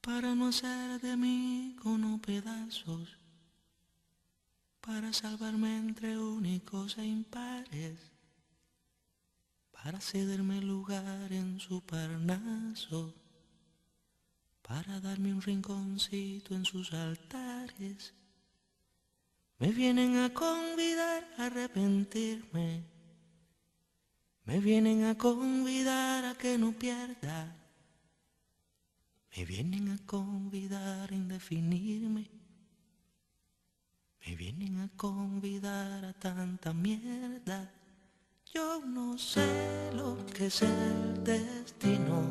para no hacer de mí cono pedazos, para salvarme entre únicos e impares, para cederme lugar en su Parnaso, para darme un rinconcito en sus altares. Me vienen a convidar a arrepentirme, me vienen a convidar a que no pierda, me vienen a convidar a indefinirme, me vienen a convidar a tanta mierda. Yo no sé lo que es el destino,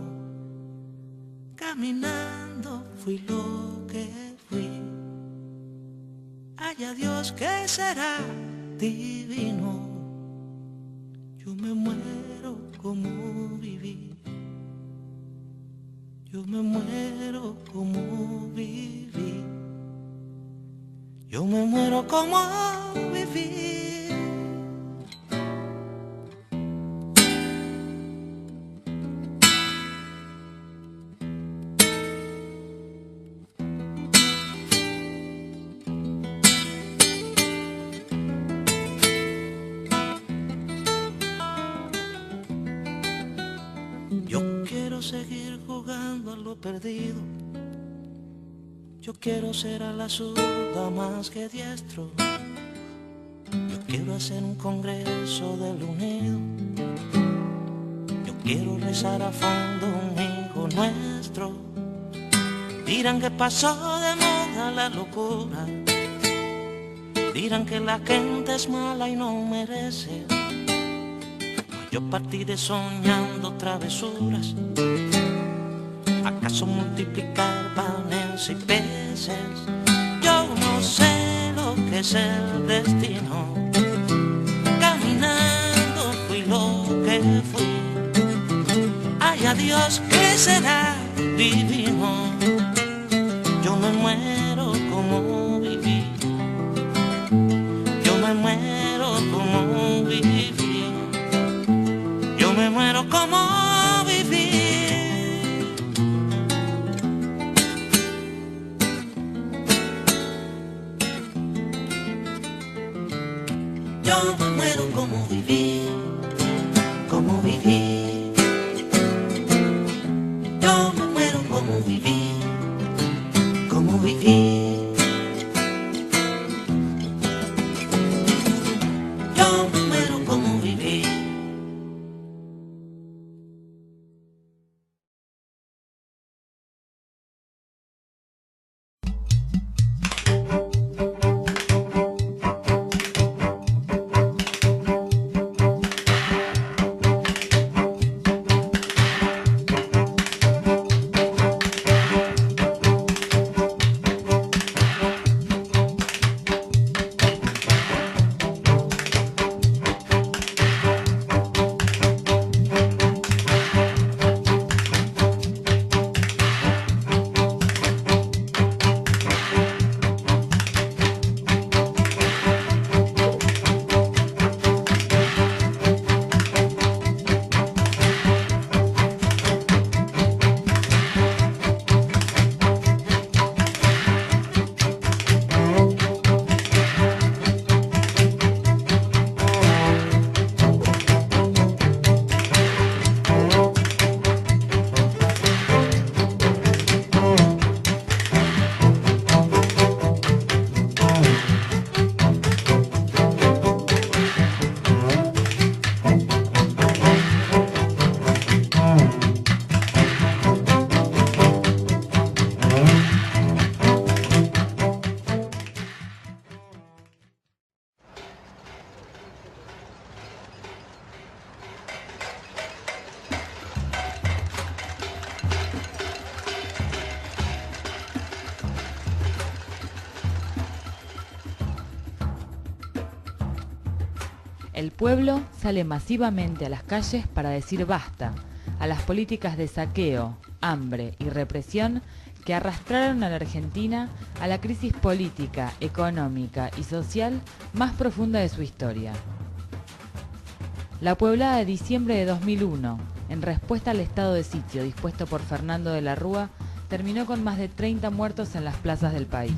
caminando fui lo que fui. Haya Dios que será divino, yo me muero como viví, yo me muero como viví, yo me muero como viví. Yo quiero seguir jugando a lo perdido, yo quiero ser a la zurda más que diestro, yo quiero hacer un congreso del unido, yo quiero rezar a fondo un hijo nuestro. Dirán que pasó de moda la locura, dirán que la gente es mala y no merece. Yo partiré soñando travesuras, ¿acaso multiplicar panes y peces? Yo no sé lo que es el destino, caminando fui lo que fui. Haya Dios que será divino, yo me muero como viví, yo me muero como viví, yo me muero como viví. Yo me muero como viví, como viví. Yo me muero como viví, como viví. Yo me muero como viví. El pueblo sale masivamente a las calles para decir basta a las políticas de saqueo, hambre y represión que arrastraron a la Argentina a la crisis política, económica y social más profunda de su historia. La pueblada de diciembre de 2001, en respuesta al estado de sitio dispuesto por Fernando de la Rúa, terminó con más de 30 muertos en las plazas del país.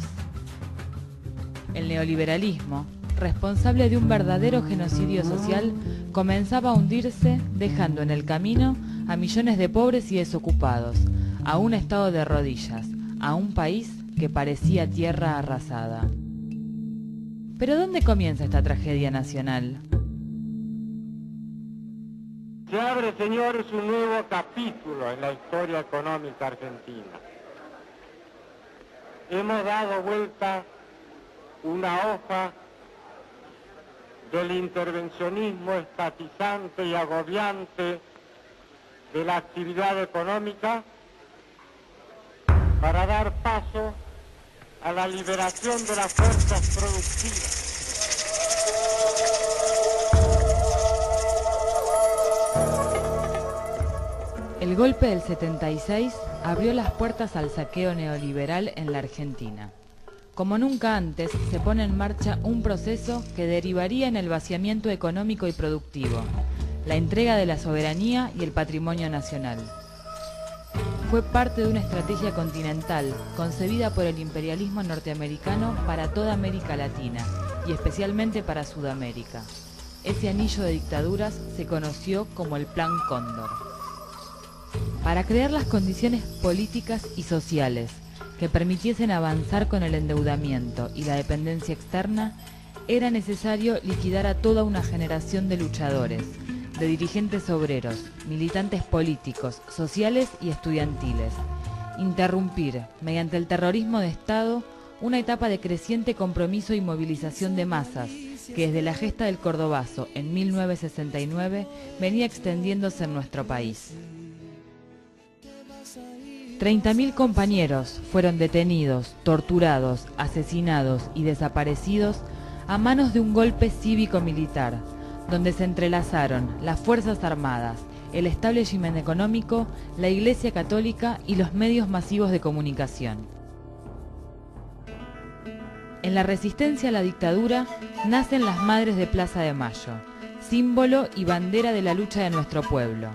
El neoliberalismo, responsable de un verdadero genocidio social, comenzaba a hundirse, dejando en el camino a millones de pobres y desocupados, a un estado de rodillas, a un país que parecía tierra arrasada. ¿Pero dónde comienza esta tragedia nacional? Se abre, señores, un nuevo capítulo en la historia económica argentina. Hemos dado vuelta una hoja del intervencionismo estatizante y agobiante de la actividad económica para dar paso a la liberación de las fuerzas productivas. El golpe del 76 abrió las puertas al saqueo neoliberal en la Argentina. Como nunca antes, se pone en marcha un proceso que derivaría en el vaciamiento económico y productivo, la entrega de la soberanía y el patrimonio nacional. Fue parte de una estrategia continental concebida por el imperialismo norteamericano para toda América Latina y especialmente para Sudamérica. Ese anillo de dictaduras se conoció como el Plan Cóndor. Para crear las condiciones políticas y sociales que permitiesen avanzar con el endeudamiento y la dependencia externa, era necesario liquidar a toda una generación de luchadores, de dirigentes obreros, militantes políticos, sociales y estudiantiles. Interrumpir, mediante el terrorismo de Estado, una etapa de creciente compromiso y movilización de masas, que desde la gesta del Cordobazo en 1969 venía extendiéndose en nuestro país. 30.000 compañeros fueron detenidos, torturados, asesinados y desaparecidos a manos de un golpe cívico-militar, donde se entrelazaron las Fuerzas Armadas, el establishment económico, la Iglesia Católica y los medios masivos de comunicación. En la resistencia a la dictadura nacen las Madres de Plaza de Mayo, símbolo y bandera de la lucha de nuestro pueblo.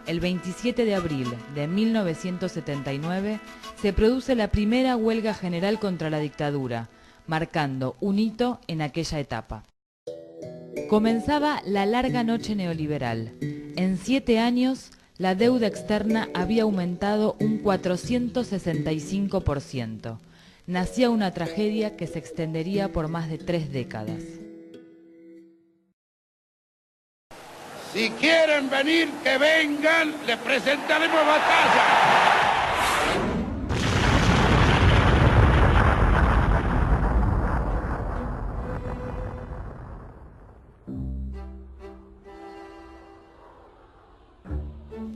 El 27 de abril de 1979 se produce la primera huelga general contra la dictadura, marcando un hito en aquella etapa. Comenzaba la larga noche neoliberal. En 7 años, la deuda externa había aumentado un 465%. Nacía una tragedia que se extendería por más de 3 décadas. Si quieren venir, que vengan, les presentaremos batalla.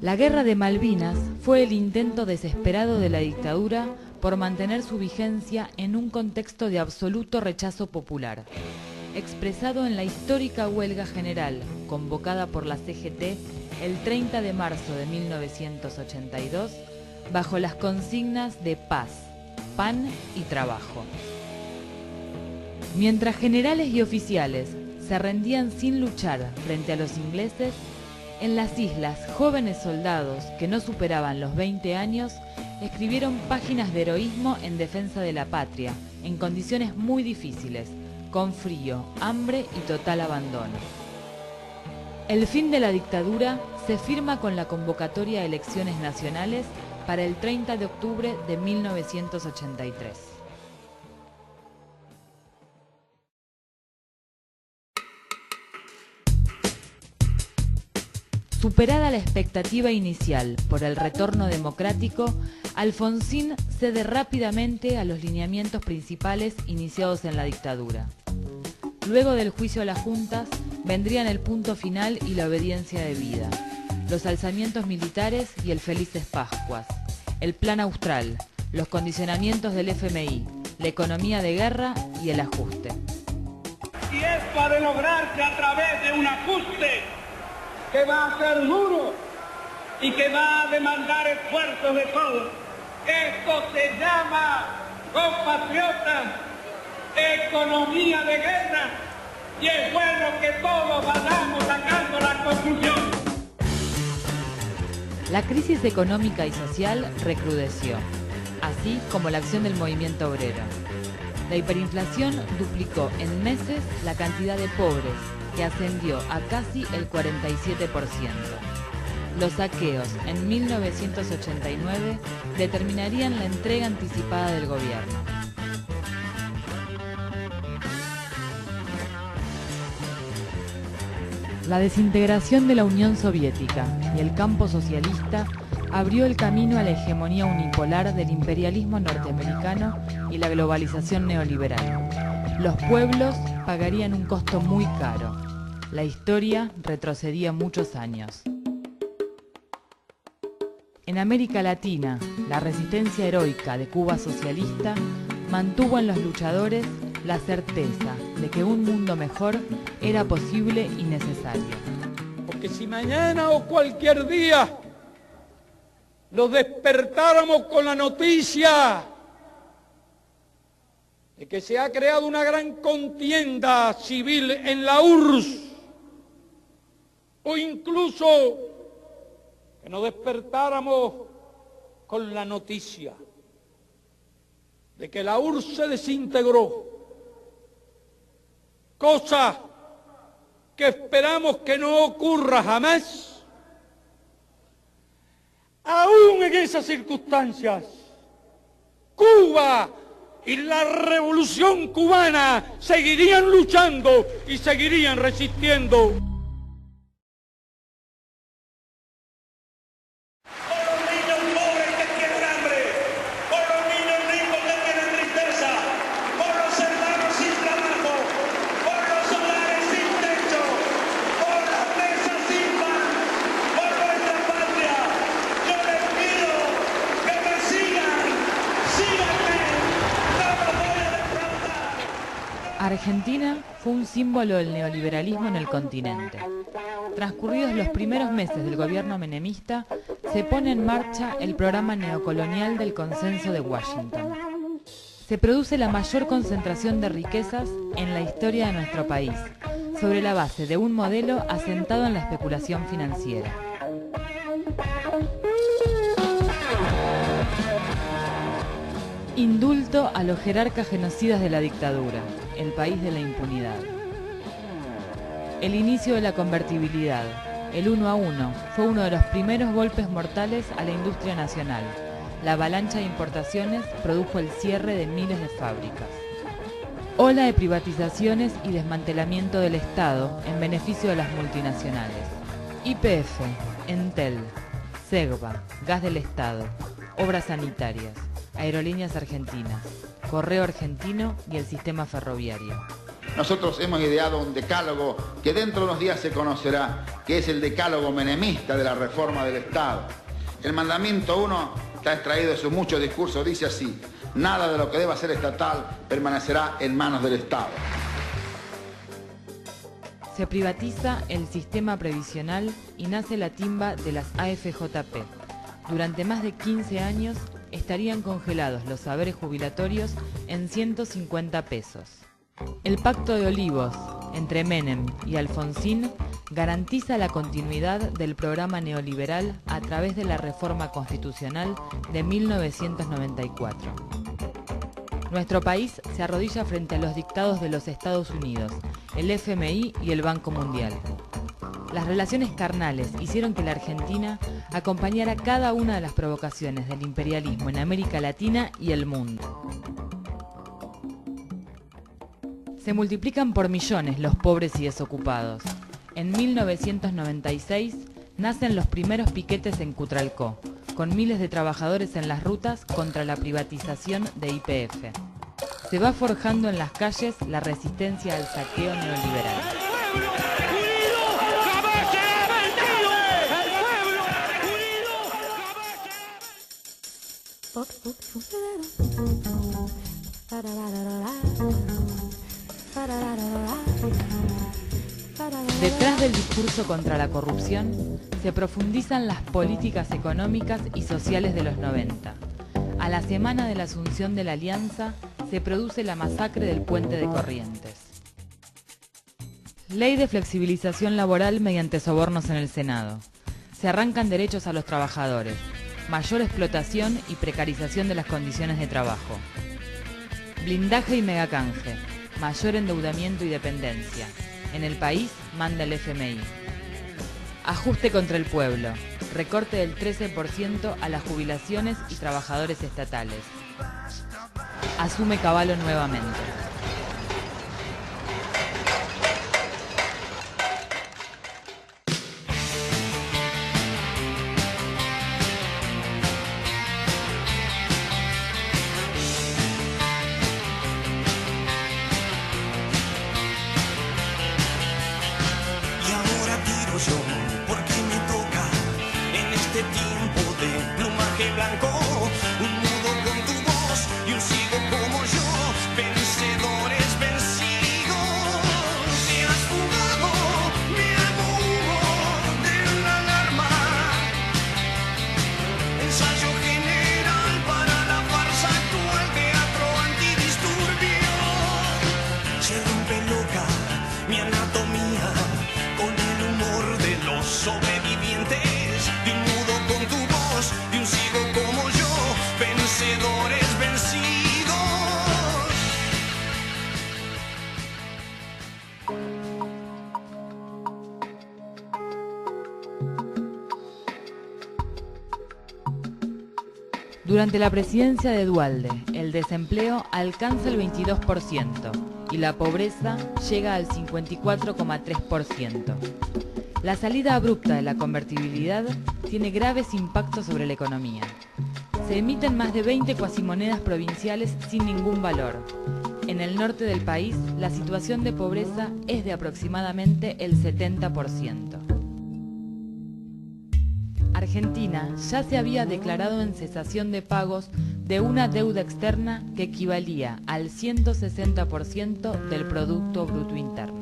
La Guerra de Malvinas fue el intento desesperado de la dictadura por mantener su vigencia en un contexto de absoluto rechazo popular, expresado en la histórica huelga general convocada por la CGT el 30 de marzo de 1982 bajo las consignas de paz, pan y trabajo. Mientras generales y oficiales se rendían sin luchar frente a los ingleses, en las islas jóvenes soldados que no superaban los 20 años escribieron páginas de heroísmo en defensa de la patria, en condiciones muy difíciles, con frío, hambre y total abandono. El fin de la dictadura se firma con la convocatoria a elecciones nacionales para el 30 de octubre de 1983. Superada la expectativa inicial por el retorno democrático, Alfonsín cede rápidamente a los lineamientos principales iniciados en la dictadura. Luego del juicio a las juntas, vendrían el punto final y la obediencia debida, los alzamientos militares y el Felices Pascuas, el Plan Austral, los condicionamientos del FMI, la economía de guerra y el ajuste. Y esto ha de lograrse a través de un ajuste que va a ser duro y que va a demandar esfuerzos de todos. Esto se llama, compatriotas, economía de guerra, y es bueno que todos vayamos sacando la conclusión. La crisis económica y social recrudeció, así como la acción del movimiento obrero. La hiperinflación duplicó en meses la cantidad de pobres, que ascendió a casi el 47%. Los saqueos en 1989 determinarían la entrega anticipada del gobierno. La desintegración de la Unión Soviética y el campo socialista abrió el camino a la hegemonía unipolar del imperialismo norteamericano y la globalización neoliberal. Los pueblos pagarían un costo muy caro. La historia retrocedía muchos años. En América Latina, la resistencia heroica de Cuba socialista mantuvo en los luchadores la certeza de que un mundo mejor era posible y necesario. Porque si mañana o cualquier día nos despertáramos con la noticia de que se ha creado una gran contienda civil en la URSS, o incluso que nos despertáramos con la noticia de que la URSS se desintegró, cosa que esperamos que no ocurra jamás, aún en esas circunstancias, Cuba y la revolución cubana seguirían luchando y seguirían resistiendo. Argentina fue un símbolo del neoliberalismo en el continente. Transcurridos los primeros meses del gobierno menemista, se pone en marcha el programa neocolonial del Consenso de Washington. Se produce la mayor concentración de riquezas en la historia de nuestro país, sobre la base de un modelo asentado en la especulación financiera. Indulto a los jerarcas genocidas de la dictadura, el país de la impunidad. El inicio de la convertibilidad, el 1 a 1, fue uno de los primeros golpes mortales a la industria nacional. La avalancha de importaciones produjo el cierre de miles de fábricas. Ola de privatizaciones y desmantelamiento del Estado en beneficio de las multinacionales. YPF, Entel, Segba, Gas del Estado, Obras Sanitarias, Aerolíneas Argentinas, Correo Argentino y el sistema ferroviario. Nosotros hemos ideado un decálogo que dentro de unos días se conocerá, que es el decálogo menemista de la reforma del Estado. El mandamiento 1 está extraído de sus muchos discursos, dice así: nada de lo que deba ser estatal permanecerá en manos del Estado. Se privatiza el sistema previsional y nace la timba de las AFJP. Durante más de 15 años estarían congelados los saberes jubilatorios en 150 pesos. El Pacto de Olivos entre Menem y Alfonsín garantiza la continuidad del programa neoliberal a través de la reforma constitucional de 1994. Nuestro país se arrodilla frente a los dictados de los Estados Unidos, el FMI y el Banco Mundial. Las relaciones carnales hicieron que la Argentina acompañara cada una de las provocaciones del imperialismo en América Latina y el mundo. Se multiplican por millones los pobres y desocupados. En 1996 nacen los primeros piquetes en Cutralcó, con miles de trabajadores en las rutas contra la privatización de YPF. Se va forjando en las calles la resistencia al saqueo neoliberal. Detrás del discurso contra la corrupción se profundizan las políticas económicas y sociales de los 90. A la semana de la asunción de la Alianza se produce la masacre del Puente de Corrientes. Ley de flexibilización laboral mediante sobornos en el Senado. se arrancan derechos a los trabajadores, mayor explotación y precarización de las condiciones de trabajo. Blindaje y megacanje, mayor endeudamiento y dependencia. En el país manda el FMI. Ajuste contra el pueblo, recorte del 13% a las jubilaciones y trabajadores estatales. Asume Cavallo nuevamente. Porque me toca en este tiempo de plumaje blanco, un nudo con tu voz y un ciego como yo, vencedores vencidos. Te has fugado, me hago humo de la alarma, ensayo general para la farsa actual, teatro antidisturbio. Se rompe loca mi anatomía con el humor de los sobrevivientes, de un mudo con tu voz, de un ciego como yo, vencedores vencidos. Durante la presidencia de Duhalde, el desempleo alcanza el 22% y la pobreza llega al 54,3%. La salida abrupta de la convertibilidad tiene graves impactos sobre la economía. Se emiten más de 20 cuasimonedas provinciales sin ningún valor. En el norte del país, la situación de pobreza es de aproximadamente el 70%. Argentina ya se había declarado en cesación de pagos de una deuda externa que equivalía al 160% del Producto Bruto Interno.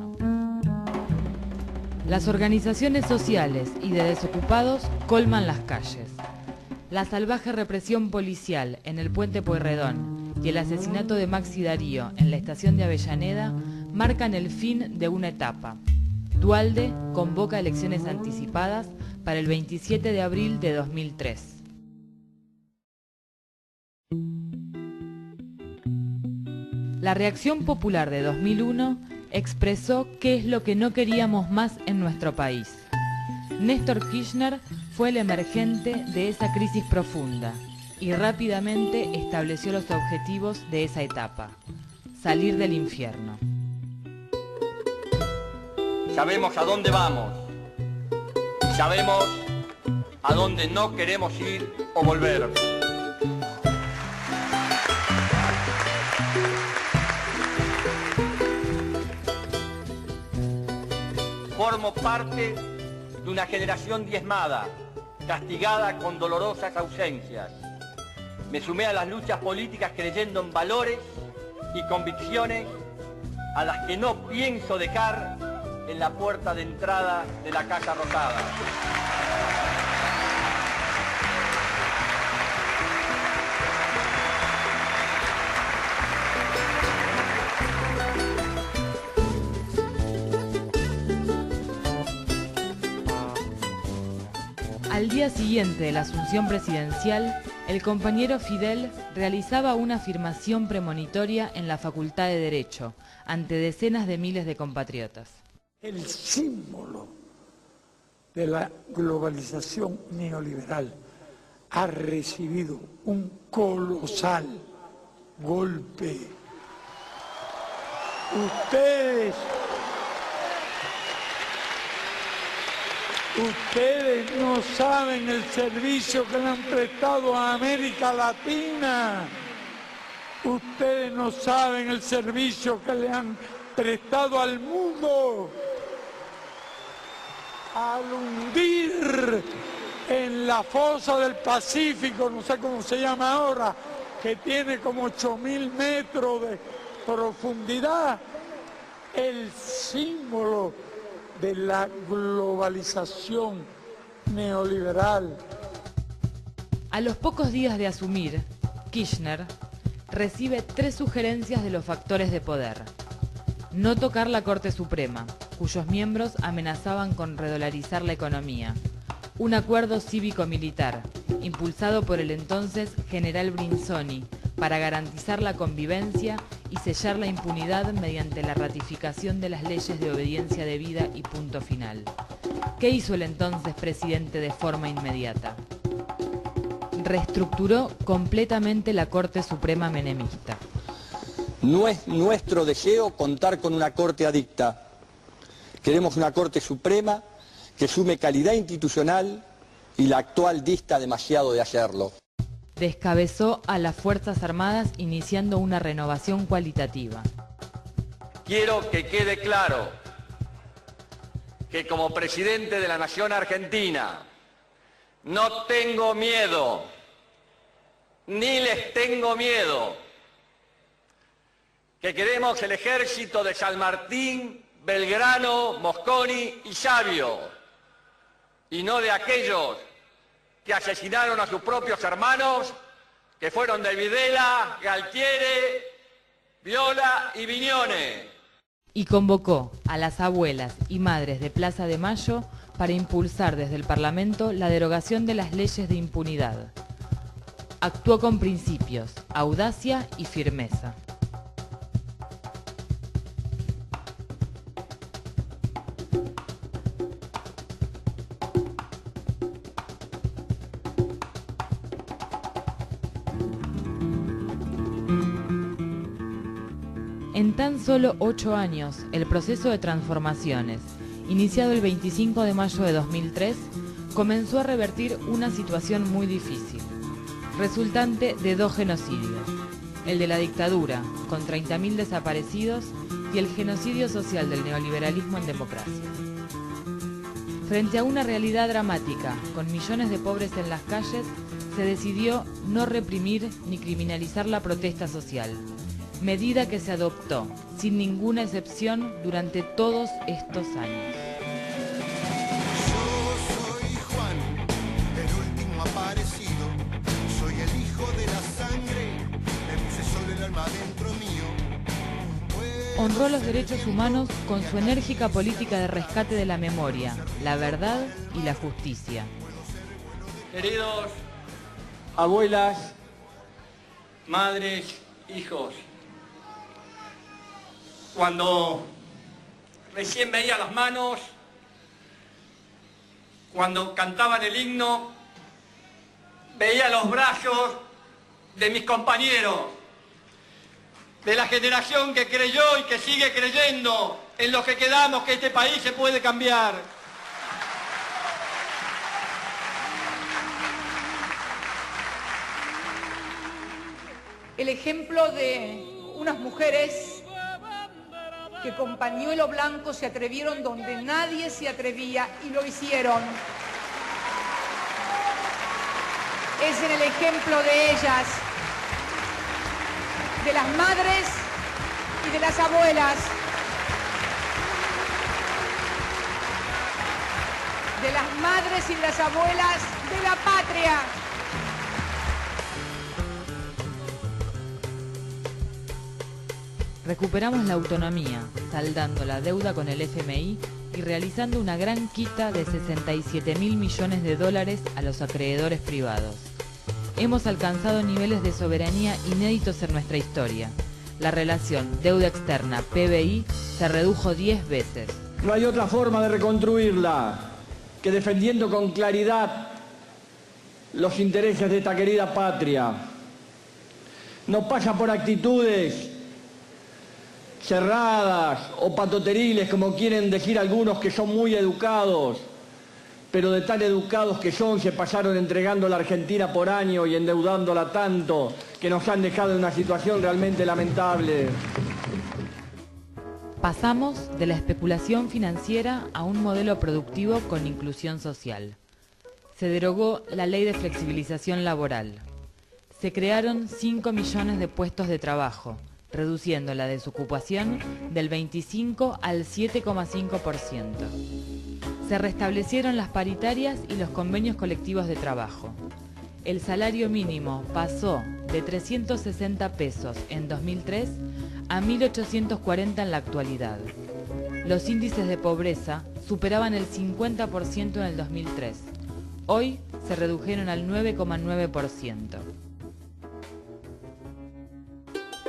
Las organizaciones sociales y de desocupados colman las calles. La salvaje represión policial en el Puente Pueyrredón y el asesinato de Maxi Darío en la estación de Avellaneda marcan el fin de una etapa. Duhalde convoca elecciones anticipadas para el 27 de abril de 2003. La reacción popular de 2001 expresó qué es lo que no queríamos más en nuestro país. Néstor Kirchner fue el emergente de esa crisis profunda y rápidamente estableció los objetivos de esa etapa: salir del infierno. Sabemos a dónde vamos, sabemos a dónde no queremos ir o volver. Formo parte de una generación diezmada, castigada con dolorosas ausencias. Me sumé a las luchas políticas creyendo en valores y convicciones a las que no pienso dejar en la puerta de entrada de la Casa Rosada. Al día siguiente de la asunción presidencial, el compañero Fidel realizaba una afirmación premonitoria en la Facultad de Derecho ante decenas de miles de compatriotas. El símbolo de la globalización neoliberal ha recibido un colosal golpe. Ustedes no saben el servicio que le han prestado a América Latina. Ustedes no saben el servicio que le han prestado al mundo. Al hundir en la fosa del Pacífico, no sé cómo se llama ahora, que tiene como 8.000 metros de profundidad, el símbolo de la globalización neoliberal. A los pocos días de asumir, Kirchner recibe 3 sugerencias de los factores de poder. No tocar la Corte Suprema, cuyos miembros amenazaban con redolarizar la economía. Un acuerdo cívico-militar, impulsado por el entonces general Brinsoni, para garantizar la convivencia y sellar la impunidad mediante la ratificación de las leyes de obediencia debida y punto final. ¿Qué hizo el entonces presidente de forma inmediata? Reestructuró completamente la Corte Suprema menemista. No es nuestro deseo contar con una Corte adicta. Queremos una Corte Suprema que sume calidad institucional y la actual dista demasiado de hacerlo. Descabezó a las Fuerzas Armadas iniciando una renovación cualitativa. Quiero que quede claro que como presidente de la Nación Argentina no tengo miedo, ni les tengo miedo, que queremos el ejército de San Martín, Belgrano, Mosconi y Sabio, y no de aquellos que asesinaron a sus propios hermanos, que fueron de Videla, Galtieri, Viola y Viñones. Y convocó a las abuelas y madres de Plaza de Mayo para impulsar desde el Parlamento la derogación de las leyes de impunidad. Actuó con principios, audacia y firmeza. En tan solo 8 años, el proceso de transformaciones, iniciado el 25 de mayo de 2003, comenzó a revertir una situación muy difícil, resultante de 2 genocidios, el de la dictadura, con 30.000 desaparecidos, y el genocidio social del neoliberalismo en democracia. Frente a una realidad dramática, con millones de pobres en las calles, se decidió no reprimir ni criminalizar la protesta social, medida que se adoptó, sin ninguna excepción, durante todos estos años. Yo soy Juan, el último aparecido, soy el hijo de la sangre, me puse solo el alma dentro mío. Honró los derechos humanos con su enérgica política de rescate de la memoria, la verdad y la justicia. Queridos abuelas, madres, hijos, cuando recién veía las manos, cuando cantaban el himno, veía los brazos de mis compañeros, de la generación que creyó y que sigue creyendo en los que quedamos, que este país se puede cambiar. El ejemplo de unas mujeres que con pañuelo blanco se atrevieron donde nadie se atrevía y lo hicieron. Es en el ejemplo de ellas, de las madres y de las abuelas, de las madres y de las abuelas de la patria. Recuperamos la autonomía, saldando la deuda con el FMI y realizando una gran quita de 67.000 millones de dólares a los acreedores privados. Hemos alcanzado niveles de soberanía inéditos en nuestra historia. La relación deuda externa-PBI se redujo 10 veces. No hay otra forma de reconstruirla que defendiendo con claridad los intereses de esta querida patria. No pasa por actitudes cerradas o patoteriles, como quieren decir algunos que son muy educados, pero de tan educados que son, se pasaron entregando la Argentina por año y endeudándola tanto, que nos han dejado en una situación realmente lamentable. Pasamos de la especulación financiera a un modelo productivo con inclusión social. Se derogó la ley de flexibilización laboral. Se crearon 5 millones de puestos de trabajo, reduciendo la desocupación del 25 al 7,5%. Se restablecieron las paritarias y los convenios colectivos de trabajo. El salario mínimo pasó de 360 pesos en 2003 a 1.840 en la actualidad. Los índices de pobreza superaban el 50% en el 2003, Hoy se redujeron al 9,9%.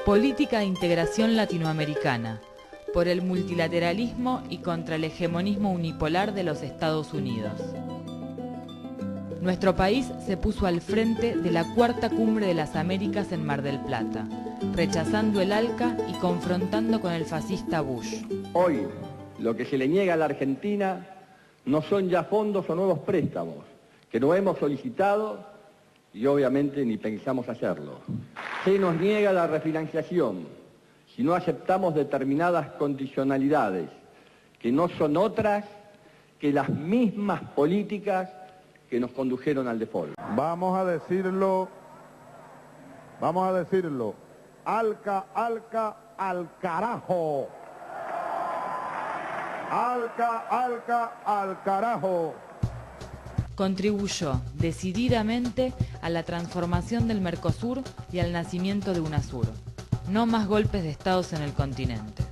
Política de integración latinoamericana, por el multilateralismo y contra el hegemonismo unipolar de los Estados Unidos. Nuestro país se puso al frente de la cuarta cumbre de las Américas en Mar del Plata, rechazando el ALCA y confrontando con el fascista Bush. Hoy, lo que se le niega a la Argentina no son ya fondos o nuevos préstamos, que no hemos solicitado y obviamente ni pensamos hacerlo. Se nos niega la refinanciación si no aceptamos determinadas condicionalidades, que no son otras que las mismas políticas que nos condujeron al default. Vamos a decirlo, ALCA, ALCA, al carajo. ALCA, ALCA, al carajo. Contribuyó decididamente a la transformación del Mercosur y al nacimiento de UNASUR. No más golpes de estados en el continente.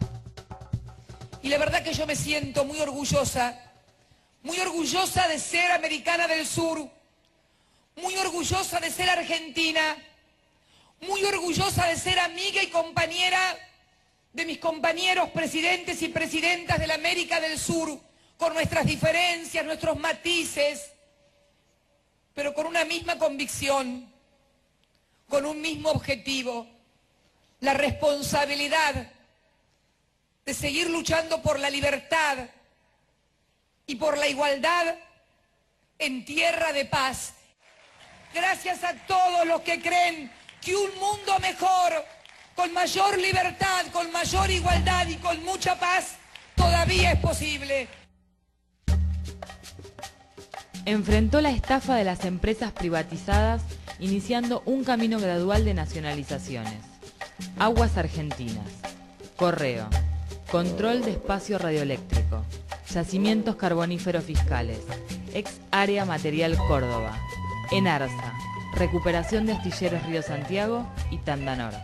Y la verdad que yo me siento muy orgullosa de ser americana del sur, muy orgullosa de ser argentina, muy orgullosa de ser amiga y compañera de mis compañeros presidentes y presidentas de la América del Sur, con nuestras diferencias, nuestros matices, pero con una misma convicción, con un mismo objetivo, la responsabilidad de seguir luchando por la libertad y por la igualdad en tierra de paz. Gracias a todos los que creen que un mundo mejor, con mayor libertad, con mayor igualdad y con mucha paz, todavía es posible. Enfrentó la estafa de las empresas privatizadas, iniciando un camino gradual de nacionalizaciones. Aguas Argentinas, Correo, Control de Espacio Radioeléctrico, Yacimientos Carboníferos Fiscales, Ex Área Material Córdoba, Enarsa, Recuperación de Astilleros Río Santiago y Tandanor.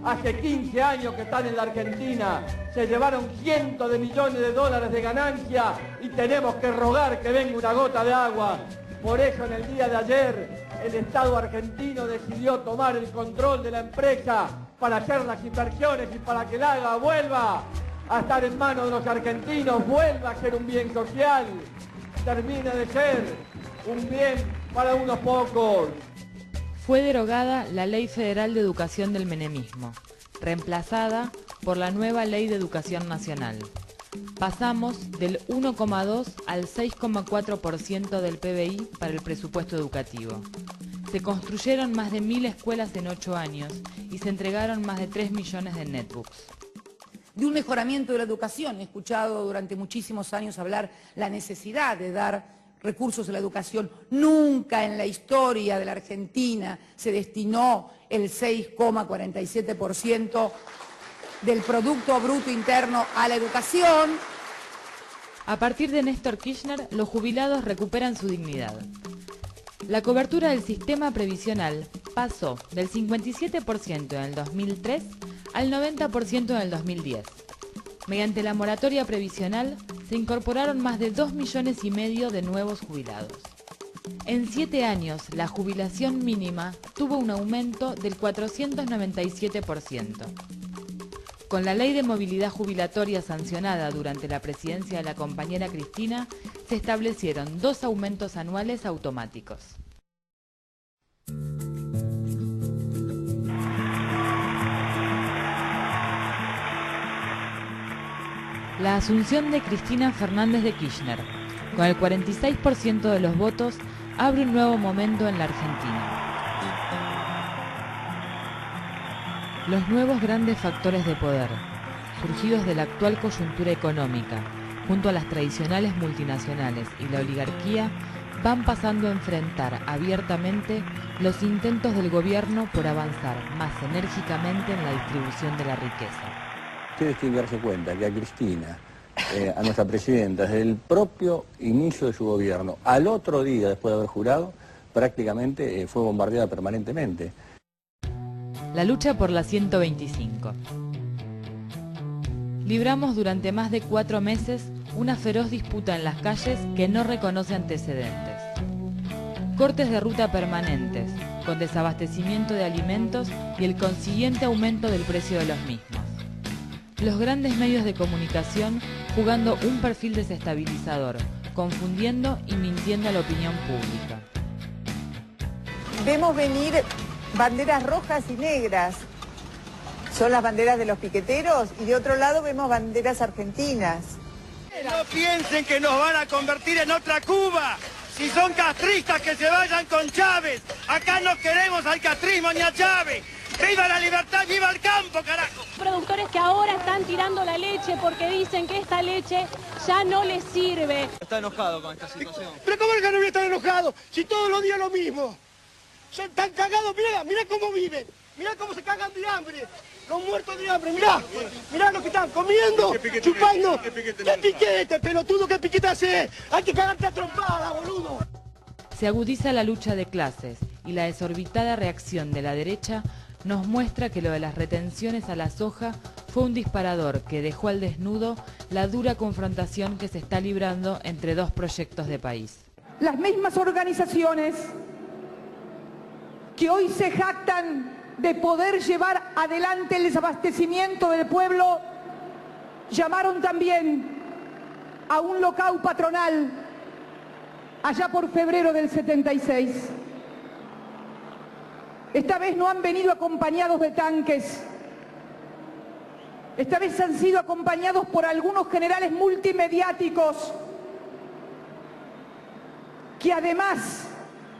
Hace 15 años que están en la Argentina, se llevaron cientos de millones de dólares de ganancia y tenemos que rogar que venga una gota de agua. Por eso en el día de ayer el Estado argentino decidió tomar el control de la empresa para hacer las inversiones y para que el agua vuelva a estar en manos de los argentinos, vuelva a ser un bien social, termine de ser un bien para unos pocos. Fue derogada la Ley Federal de Educación del Menemismo, reemplazada por la nueva Ley de Educación Nacional. Pasamos del 1,2 al 6,4% del PBI para el presupuesto educativo. Se construyeron más de 1000 escuelas en 8 años y se entregaron más de 3 millones de netbooks. De un mejoramiento de la educación. He escuchado durante muchísimos años hablar la necesidad de dar recursos a la educación. Nunca en la historia de la Argentina se destinó el 6,47% del Producto Bruto Interno a la educación. A partir de Néstor Kirchner, los jubilados recuperan su dignidad. La cobertura del sistema previsional pasó del 57% en el 2003 al 90% en el 2010. Mediante la moratoria previsional se incorporaron más de 2,5 millones de nuevos jubilados. En 7 años, la jubilación mínima tuvo un aumento del 497%. Con la Ley de Movilidad Jubilatoria sancionada durante la presidencia de la compañera Cristina, se establecieron 2 aumentos anuales automáticos. La asunción de Cristina Fernández de Kirchner, con el 46% de los votos, abre un nuevo momento en la Argentina. Los nuevos grandes factores de poder, surgidos de la actual coyuntura económica, junto a las tradicionales multinacionales y la oligarquía, van pasando a enfrentar abiertamente los intentos del gobierno por avanzar más enérgicamente en la distribución de la riqueza. Ustedes tienen que darse cuenta que a Cristina, a nuestra presidenta, desde el propio inicio de su gobierno, al otro día después de haber jurado, prácticamente fue bombardeada permanentemente. La lucha por la 125. Libramos durante más de 4 meses una feroz disputa en las calles que no reconoce antecedentes. cortes de ruta permanentes, con desabastecimiento de alimentos y el consiguiente aumento del precio de los mismos. Los grandes medios de comunicación jugando un perfil desestabilizador, confundiendo y mintiendo a la opinión pública. Vemos venir banderas rojas y negras, son las banderas de los piqueteros, y de otro lado vemos banderas argentinas. No piensen que nos van a convertir en otra Cuba. Si son castristas, que se vayan con Chávez. Acá no queremos al castrismo ni a Chávez. ¡Viva la libertad, viva el campo, carajo! Productores que ahora están tirando la leche porque dicen que esta leche ya no les sirve. Está enojado con esta situación. ¿Pero cómo es que no voy a estar enojado? Si todos los días lo mismo. Son tan cagados, mirá cómo viven. Mirá cómo se cagan de hambre. Los muertos de hambre, mirá lo que están comiendo, chupando. ¿Qué piquete, pelotudo, qué piquete hace? Hay que cagarte a trompada, boludo. Se agudiza la lucha de clases y la desorbitada reacción de la derecha nos muestra que lo de las retenciones a la soja fue un disparador que dejó al desnudo la dura confrontación que se está librando entre dos proyectos de país. Las mismas organizaciones que hoy se jactan de poder llevar adelante el desabastecimiento del pueblo, llamaron también a un lockout patronal allá por febrero del 76. Esta vez no han venido acompañados de tanques, esta vez han sido acompañados por algunos generales multimediáticos que además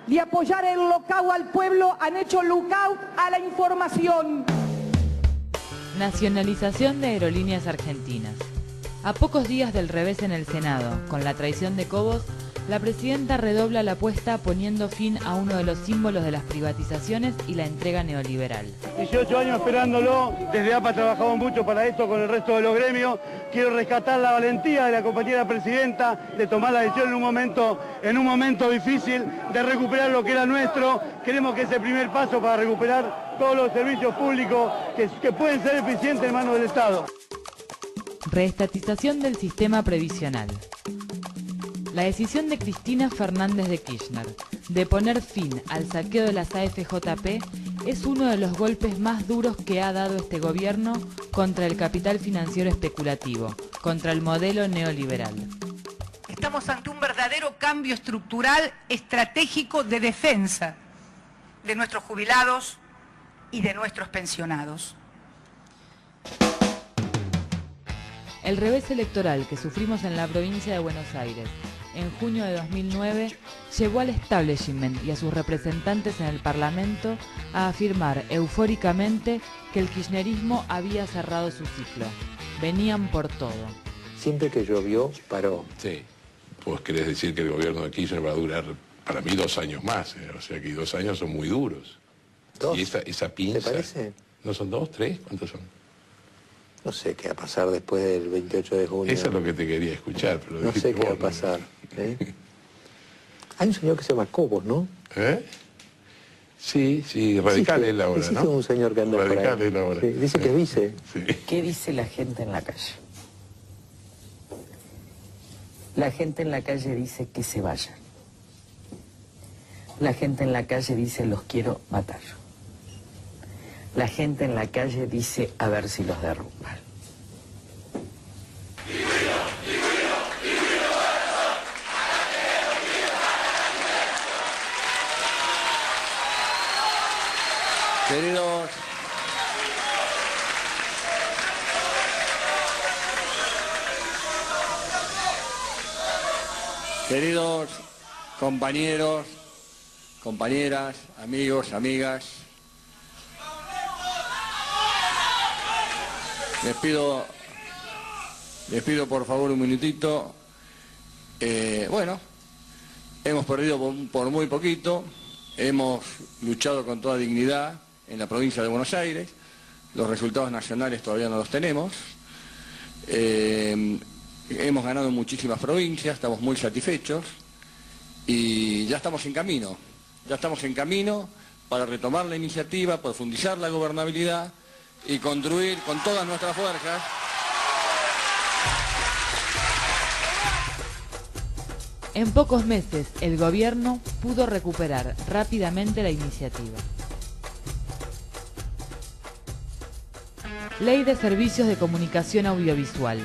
de apoyar el lockout al pueblo, han hecho lockout a la información. Nacionalización de aerolíneas argentinas. A pocos días del revés en el Senado, con la traición de Cobos, la presidenta redobla la apuesta poniendo fin a uno de los símbolos de las privatizaciones y la entrega neoliberal. 18 años esperándolo, desde APA trabajamos mucho para esto con el resto de los gremios. Quiero rescatar la valentía de la compañera presidenta de tomar la decisión en un momento difícil de recuperar lo que era nuestro. Queremos que ese primer paso para recuperar todos los servicios públicos que pueden ser eficientes en manos del Estado. Reestatización del sistema previsional. La decisión de Cristina Fernández de Kirchner de poner fin al saqueo de las AFJP es uno de los golpes más duros que ha dado este gobierno contra el capital financiero especulativo, contra el modelo neoliberal. Estamos ante un verdadero cambio estructural estratégico de defensa de nuestros jubilados y de nuestros pensionados. El revés electoral que sufrimos en la provincia de Buenos Aires en junio de 2009 llevó al establishment y a sus representantes en el Parlamento a afirmar eufóricamente que el kirchnerismo había cerrado su ciclo. Venían por todo. Siempre que llovió, paró. Sí. Pues querés decir que el gobierno de Kirchner va a durar, para mí, 2 años más. O sea que 2 años son muy duros. ¿2? Y esa pinza... ¿Te parece? ¿No son 2, 3? ¿Cuántos son? No sé qué va a pasar después del 28 de junio. Eso es lo que te quería escuchar. Pero no sé qué va a pasar. Hay un señor que se llama Cobos, ¿no? ¿Eh? Sí, Radical es la hora, ¿no? Un señor que anda Radical por ahí. Es la hora. Sí, dice que es vice. Sí. ¿Qué dice la gente en la calle? La gente en la calle dice que se vayan. La gente en la calle dice los quiero matar. La gente en la calle dice a ver si los derrumban. Queridos compañeros, compañeras, amigos, amigas, les pido por favor un minutito. Bueno, hemos perdido por muy poquito, hemos luchado con toda dignidad en la provincia de Buenos Aires, los resultados nacionales todavía no los tenemos, hemos ganado en muchísimas provincias, estamos muy satisfechos y ya estamos en camino para retomar la iniciativa, profundizar la gobernabilidad y construir con todas nuestras fuerzas En pocos meses, el gobierno pudo recuperar rápidamente la iniciativa. Ley de Servicios de Comunicación Audiovisual.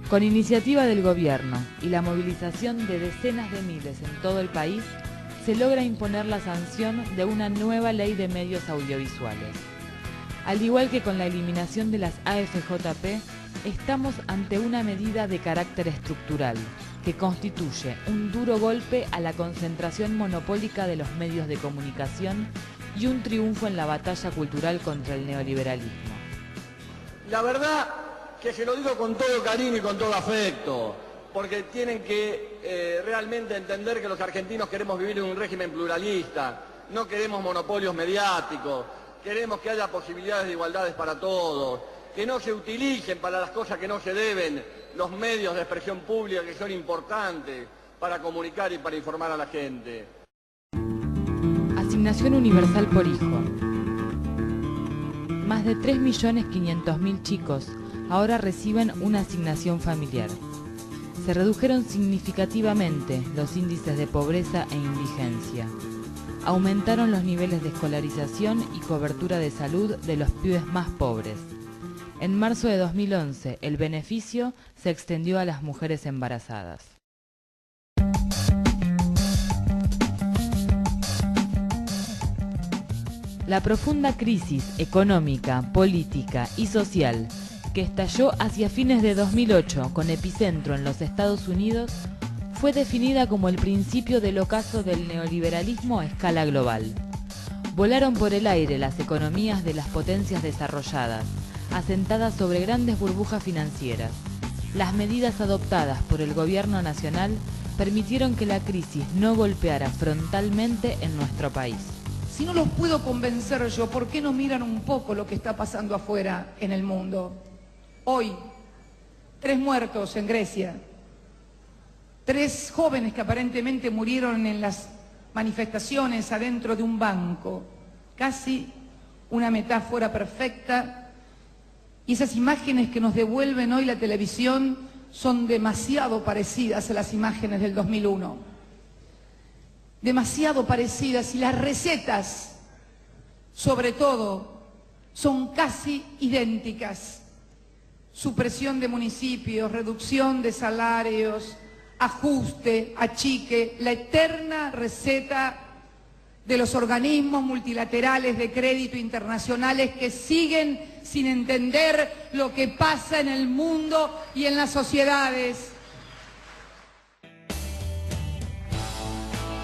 Con iniciativa del gobierno y la movilización de decenas de miles en todo el país, se logra imponer la sanción de una nueva ley de medios audiovisuales. Al igual que con la eliminación de las AFJP, estamos ante una medida de carácter estructural que constituye un duro golpe a la concentración monopólica de los medios de comunicación y un triunfo en la batalla cultural contra el neoliberalismo. La verdad que se lo digo con todo cariño y con todo afecto, porque tienen que realmente entender que los argentinos queremos vivir en un régimen pluralista, no queremos monopolios mediáticos, queremos que haya posibilidades de igualdades para todos, que no se utilicen para las cosas que no se deben los medios de expresión pública que son importantes para comunicar y para informar a la gente. Asignación universal por hijo. Más de 3.500.000 chicos ahora reciben una asignación familiar. Se redujeron significativamente los índices de pobreza e indigencia. Aumentaron los niveles de escolarización y cobertura de salud de los pibes más pobres. En marzo de 2011, el beneficio se extendió a las mujeres embarazadas. La profunda crisis económica, política y social que estalló hacia fines de 2008 con epicentro en los Estados Unidos fue definida como el principio del ocaso del neoliberalismo a escala global. Volaron por el aire las economías de las potencias desarrolladas, asentadas sobre grandes burbujas financieras. Las medidas adoptadas por el gobierno nacional permitieron que la crisis no golpeara frontalmente en nuestro país. Si no los puedo convencer yo, ¿por qué no miran un poco lo que está pasando afuera en el mundo? Hoy, 3 muertos en Grecia, 3 jóvenes que aparentemente murieron en las manifestaciones adentro de un banco, casi una metáfora perfecta, y esas imágenes que nos devuelven hoy la televisión son demasiado parecidas a las imágenes del 2001. Demasiado parecidas, y las recetas, sobre todo, son casi idénticas. Supresión de municipios, reducción de salarios, ajuste, achique, la eterna receta de los organismos multilaterales de crédito internacionales que siguen sin entender lo que pasa en el mundo y en las sociedades.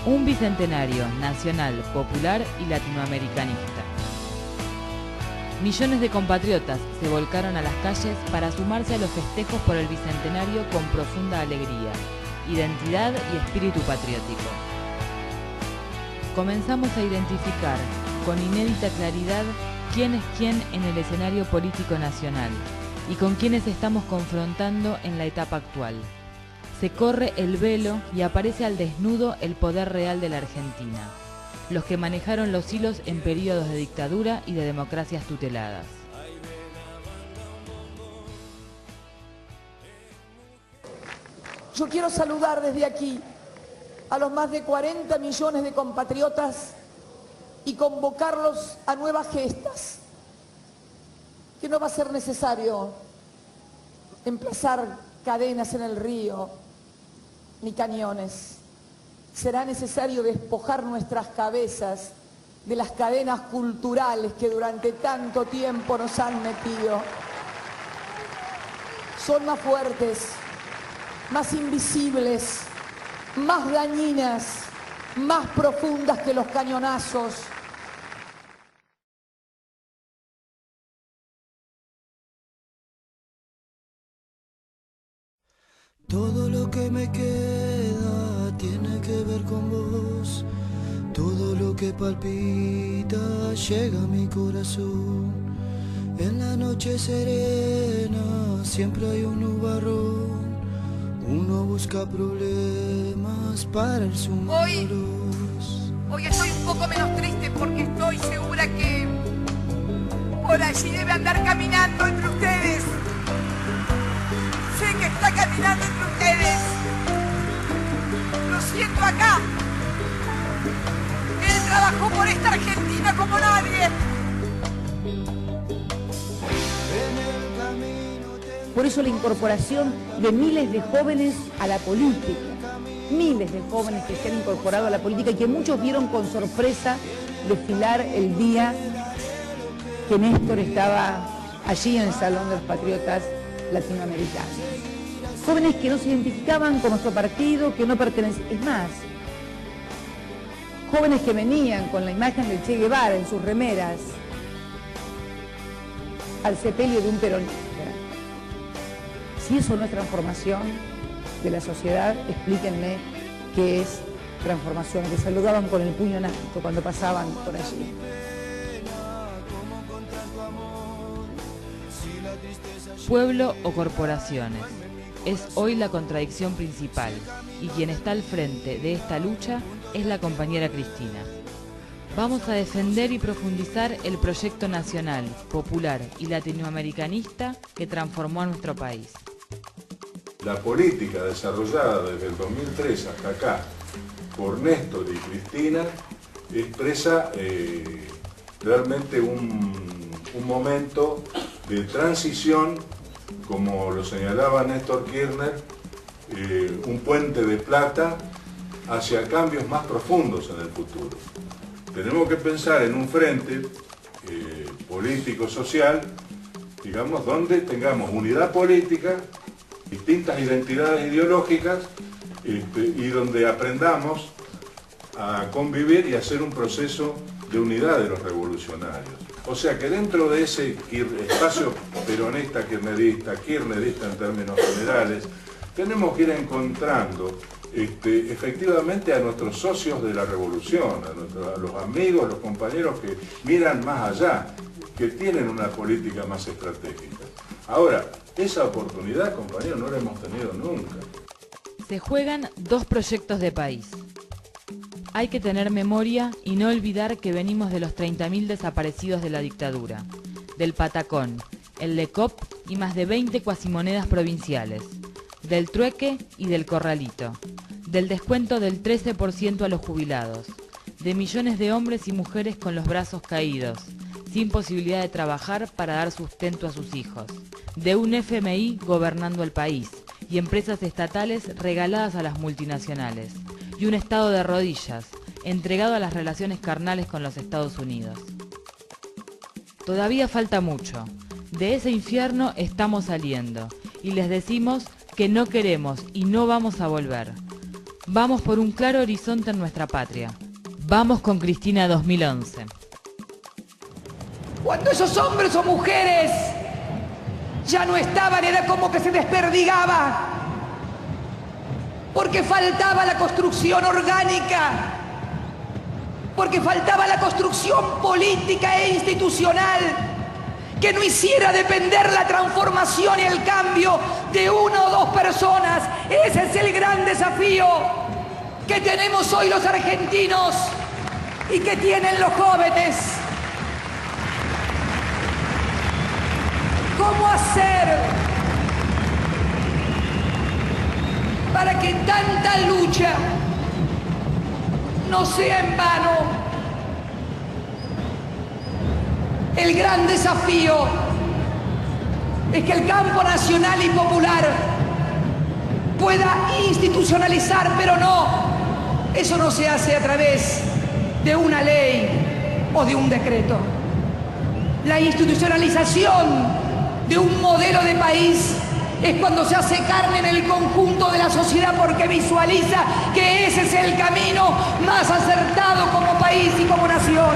Un bicentenario nacional, popular y latinoamericanista. Millones de compatriotas se volcaron a las calles para sumarse a los festejos por el bicentenario con profunda alegría, identidad y espíritu patriótico. Comenzamos a identificar con inédita claridad quién es quién en el escenario político nacional y con quiénes estamos confrontando en la etapa actual. Se corre el velo y aparece al desnudo el poder real de la Argentina, los que manejaron los hilos en periodos de dictadura y de democracias tuteladas. Yo quiero saludar desde aquí a los más de 40 millones de compatriotas y convocarlos a nuevas gestas, que no va a ser necesario emplazar cadenas en el río, ni cañones. Será necesario despojar nuestras cabezas de las cadenas culturales que durante tanto tiempo nos han metido. Son más fuertes, más invisibles, más dañinas, más profundas que los cañonazos. Todo lo que me queda tiene que ver con vos. Todo lo que palpita llega a mi corazón. En la noche serena siempre hay un nubarrón. Uno busca problemas para el sumo. Hoy estoy un poco menos triste porque estoy segura que por allí debe andar caminando entre ustedes. Sé que está caminando entre ustedes acá. Él trabajó por esta Argentina como nadie. Por eso la incorporación de miles de jóvenes a la política, miles de jóvenes que se han incorporado a la política y que muchos vieron con sorpresa desfilar el día que Néstor estaba allí en el Salón de los Patriotas Latinoamericanos. Jóvenes que no se identificaban con nuestro partido, que no pertenecían, es más, jóvenes que venían con la imagen del Che Guevara en sus remeras al sepelio de un peronista. Si eso no es transformación de la sociedad, explíquenme qué es transformación, que saludaban con el puño en alto cuando pasaban por allí. Pueblo o corporaciones. Es hoy la contradicción principal, y quien está al frente de esta lucha es la compañera Cristina. Vamos a defender y profundizar el proyecto nacional, popular y latinoamericanista que transformó a nuestro país. La política desarrollada desde el 2003 hasta acá por Néstor y Cristina expresa realmente un momento de transición, como lo señalaba Néstor Kirchner, un puente de plata hacia cambios más profundos en el futuro. Tenemos que pensar en un frente político-social, digamos, donde tengamos unidad política, distintas identidades ideológicas y donde aprendamos a convivir y a hacer un proceso de unidad de los revolucionarios. O sea que dentro de ese espacio peronista, kirchnerista en términos generales, tenemos que ir encontrando efectivamente a nuestros socios de la revolución, a los amigos, los compañeros que miran más allá, que tienen una política más estratégica. Ahora, esa oportunidad, compañeros, no la hemos tenido nunca. Se juegan dos proyectos de país. Hay que tener memoria y no olvidar que venimos de los 30.000 desaparecidos de la dictadura, del Patacón, el Lecop y más de 20 cuasimonedas provinciales, del trueque y del corralito, del descuento del 13% a los jubilados, de millones de hombres y mujeres con los brazos caídos, sin posibilidad de trabajar para dar sustento a sus hijos, de un FMI gobernando el país y empresas estatales regaladas a las multinacionales, y un Estado de rodillas, entregado a las relaciones carnales con los Estados Unidos. Todavía falta mucho. De ese infierno estamos saliendo, y les decimos que no queremos y no vamos a volver. Vamos por un claro horizonte en nuestra patria. Vamos con Cristina 2011. Cuando esos hombres o mujeres ya no estaban, era como que se desperdigaba, porque faltaba la construcción orgánica, porque faltaba la construcción política e institucional que no hiciera depender la transformación y el cambio de una o dos personas. Ese es el gran desafío que tenemos hoy los argentinos y que tienen los jóvenes. ¿Cómo hacer para que tanta lucha no sea en vano? El gran desafío es que el campo nacional y popular pueda institucionalizar, pero no, eso no se hace a través de una ley o de un decreto. La institucionalización de un modelo de país es cuando se hace carne en el conjunto de la sociedad, porque visualiza que ese es el camino más acertado como país y como nación.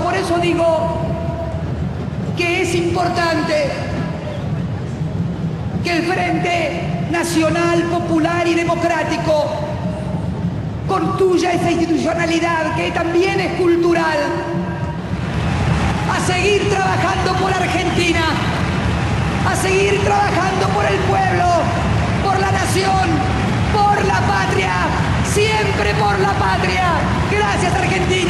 Por eso digo que es importante que el Frente Nacional, Popular y Democrático construya esa institucionalidad que también es cultural, a seguir trabajando por Argentina, a seguir trabajando por el pueblo, por la nación, por la patria, siempre por la patria. Gracias, Argentina.